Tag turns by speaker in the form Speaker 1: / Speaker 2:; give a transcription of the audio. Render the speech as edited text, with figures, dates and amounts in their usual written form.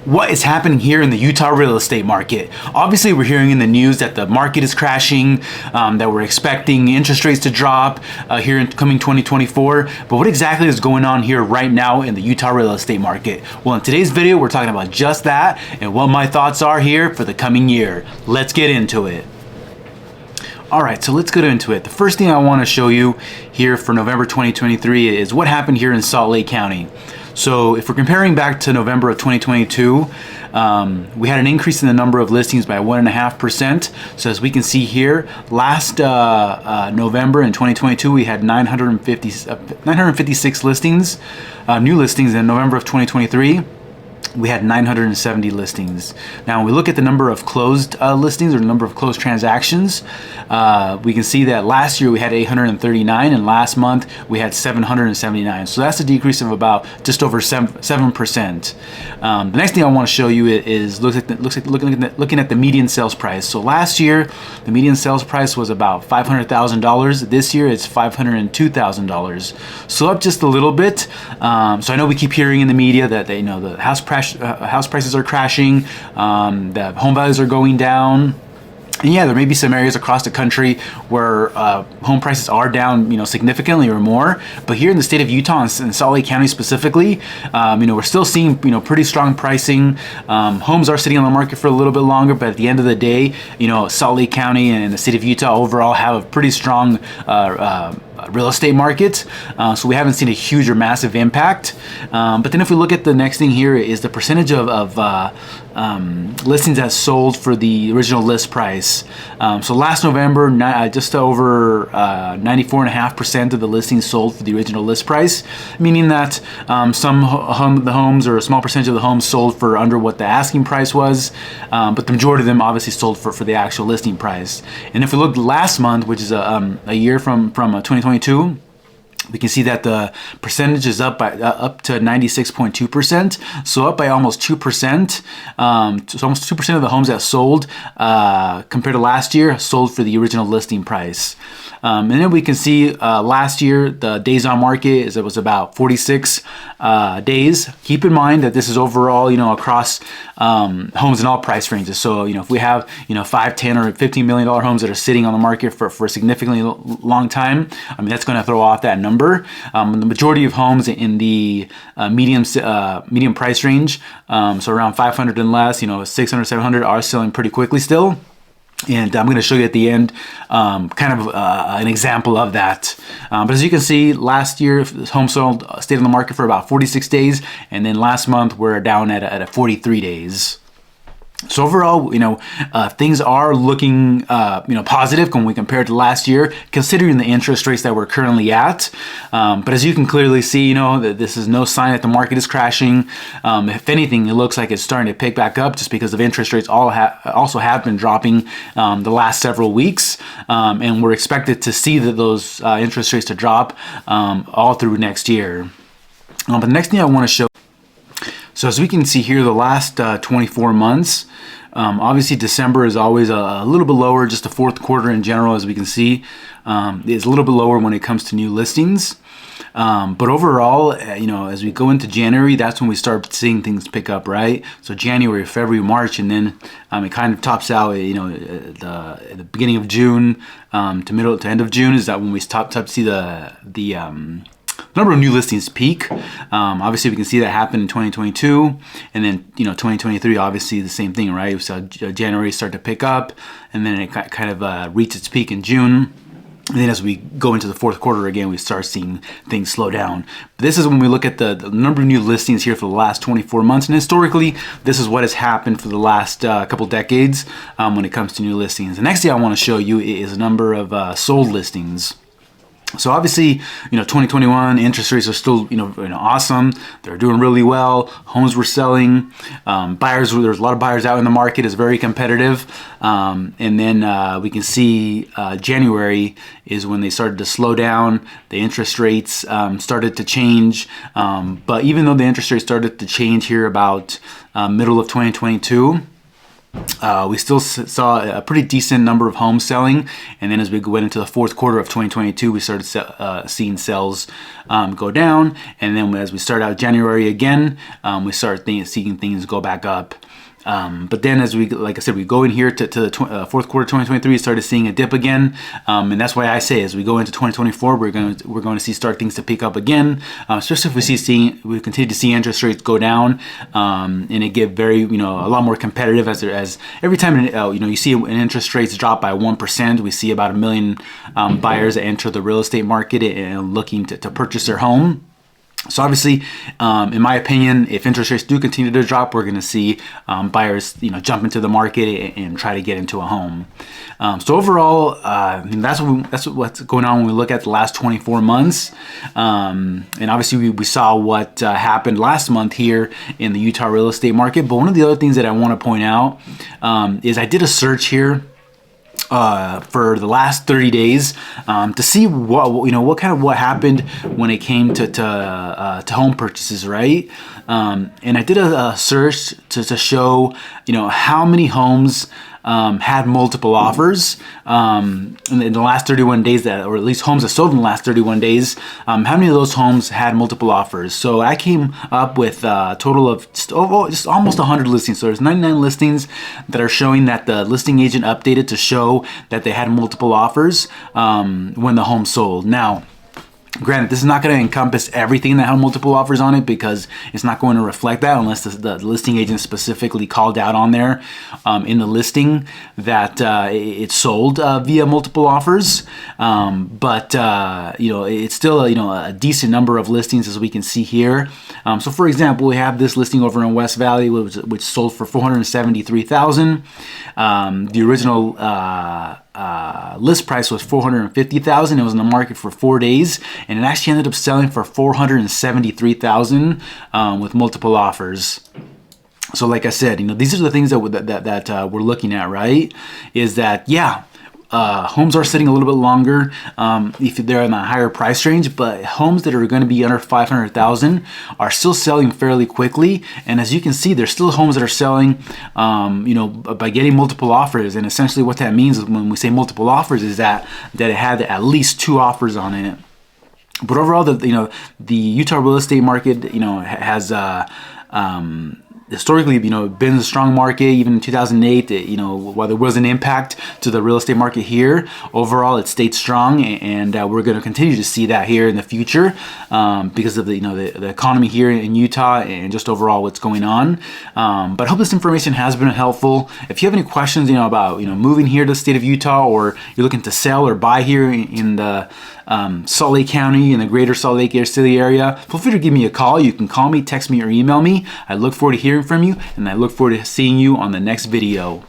Speaker 1: What is happening here in the Utah real estate market? Obviously, we're hearing in the news that the market is crashing, that we're expecting interest rates to drop here in coming 2024. But what exactly is going on here right now in the Utah real estate market? Well, in today's video, we're talking about just that and what my thoughts are here for the coming year. Let's get into it. All right, so let's get into it. The first thing I want to show you here for November 2023 is what happened here in Salt Lake County. So if we're comparing back to November of 2022, we had an increase in the number of listings by 1.5%. So as we can see here, last November in 2022, we had 956 listings, new listings. In November of 2023, we had 970 listings. Now, when we look at the number of closed listings or the number of closed transactions, we can see that last year we had 839 and last month we had 779. So that's a decrease of about just over 7%. The next thing I want to show you is looking at the median sales price. So last year, the median sales price was about $500,000. This year it's $502,000. So up just a little bit. So I know we keep hearing in the media that the house prices are crashing, the home values are going down. And yeah, there may be some areas across the country where home prices are down, significantly or more. But here in the state of Utah and Salt Lake County specifically, we're still seeing, pretty strong pricing. Homes are sitting on the market for a little bit longer, but at the end of the day, Salt Lake County and the state of Utah overall have a pretty strong real estate market. So we haven't seen a huge or massive impact. But then if we look at the next thing here is the percentage of listings that sold for the original list price. So last November, just over 94.5% of the listings sold for the original list price, meaning that some the homes or a small percentage of the homes sold for under what the asking price was, but the majority of them obviously sold for the actual listing price. And if we look last month, which is a year from 2022, we can see that the percentage is up to 96.2%, so up by almost 2%. So almost 2% of the homes that sold compared to last year sold for the original listing price. And then we can see last year the days on market was about 46 days. Keep in mind that this is overall, across homes in all price ranges. So if we have $5, $10, or $15 million homes that are sitting on the market for a significantly long time, that's going to throw off that number. The majority of homes in the medium price range, so around 500 and less, 600, 700, are selling pretty quickly still. And I'm going to show you at the end an example of that. But as you can see, last year, home sold stayed on the market for about 46 days. And then last month, we're down at 43 days. So overall, things are looking, positive when we compare to last year, considering the interest rates that we're currently at. But as you can clearly see, that this is no sign that the market is crashing. If anything, it looks like it's starting to pick back up just because of interest rates also have been dropping the last several weeks. And we're expected to see those interest rates to drop all through next year. But the next thing I want to show. So as we can see here, the last 24 months, obviously December is always a little bit lower. Just the fourth quarter in general, as we can see, is a little bit lower when it comes to new listings. But overall, as we go into January, that's when we start seeing things pick up, right? So January, February, March, and then it kind of tops out, at the beginning of June to end of June is that when we start to see the number of new listings peak. Obviously, we can see that happen in 2022, and then 2023. Obviously, the same thing, right? We saw January start to pick up, and then it kind of reached its peak in June. And then as we go into the fourth quarter again, we start seeing things slow down. But this is when we look at the number of new listings here for the last 24 months. And historically, this is what has happened for the last couple decades when it comes to new listings. The next thing I want to show you is a number of sold listings. So obviously, 2021 interest rates are still, awesome. They're doing really well. Homes were selling. There's a lot of buyers out in the market. It's very competitive. And then we can see January is when they started to slow down. The interest rates started to change. But even though the interest rates started to change here about middle of 2022, We still saw a pretty decent number of homes selling, and then as we went into the fourth quarter of 2022, we started seeing sales go down, and then as we start out January again, we start seeing things go back up. But then as we, like I said, we go in here to the fourth quarter 2023, we started seeing a dip again, and that's why I say as we go into 2024, we're going to see things to pick up again, especially if we continue to see interest rates go down, and it get very, a lot more competitive as every time you see interest rates drop by 1%, we see about 1 million buyers that enter the real estate market and looking to purchase their home. So obviously, in my opinion, if interest rates do continue to drop, we're going to see buyers, jump into the market and try to get into a home. So overall, that's what's going on when we look at the last 24 months. And obviously, we saw what happened last month here in the Utah real estate market. But one of the other things that I want to point out is I did a search here for the last 30 days to see what happened when it came to home purchases, right? And I did a search to show how many homes had multiple offers in the last 31 days, or at least homes that sold in the last 31 days. How many of those homes had multiple offers? So I came up with a total of just almost 100 listings. So there's 99 listings that are showing that the listing agent updated to show that they had multiple offers when the home sold. Now, granted, this is not going to encompass everything that had multiple offers on it because it's not going to reflect that unless the listing agent specifically called out on there in the listing that it sold via multiple offers. But it's still a decent number of listings as we can see here. So for example, we have this listing over in West Valley which sold for $473,000. The original list price was $450,000. It was in the market for 4 days, and it actually ended up selling for $473,000 with multiple offers. So, like I said, these are the things that we're looking at, right? Is that homes are sitting a little bit longer if they're in a higher price range, but homes that are going to be under $500,000 are still selling fairly quickly. And as you can see, there's still homes that are selling, by getting multiple offers. And essentially, what that means is when we say multiple offers is that it had at least 2 offers on it. But overall, the Utah real estate market, has historically, been a strong market. Even in 2008, while there was an impact to the real estate market here, overall it stayed strong, and we're going to continue to see that here in the future because of the economy here in Utah and just overall what's going on. But I hope this information has been helpful. If you have any questions, about moving here to the state of Utah, or you're looking to sell or buy here in the Salt Lake County, in the greater Salt Lake City area, feel free to give me a call. You can call me, text me, or email me. I look forward to hearing from you, and I look forward to seeing you on the next video.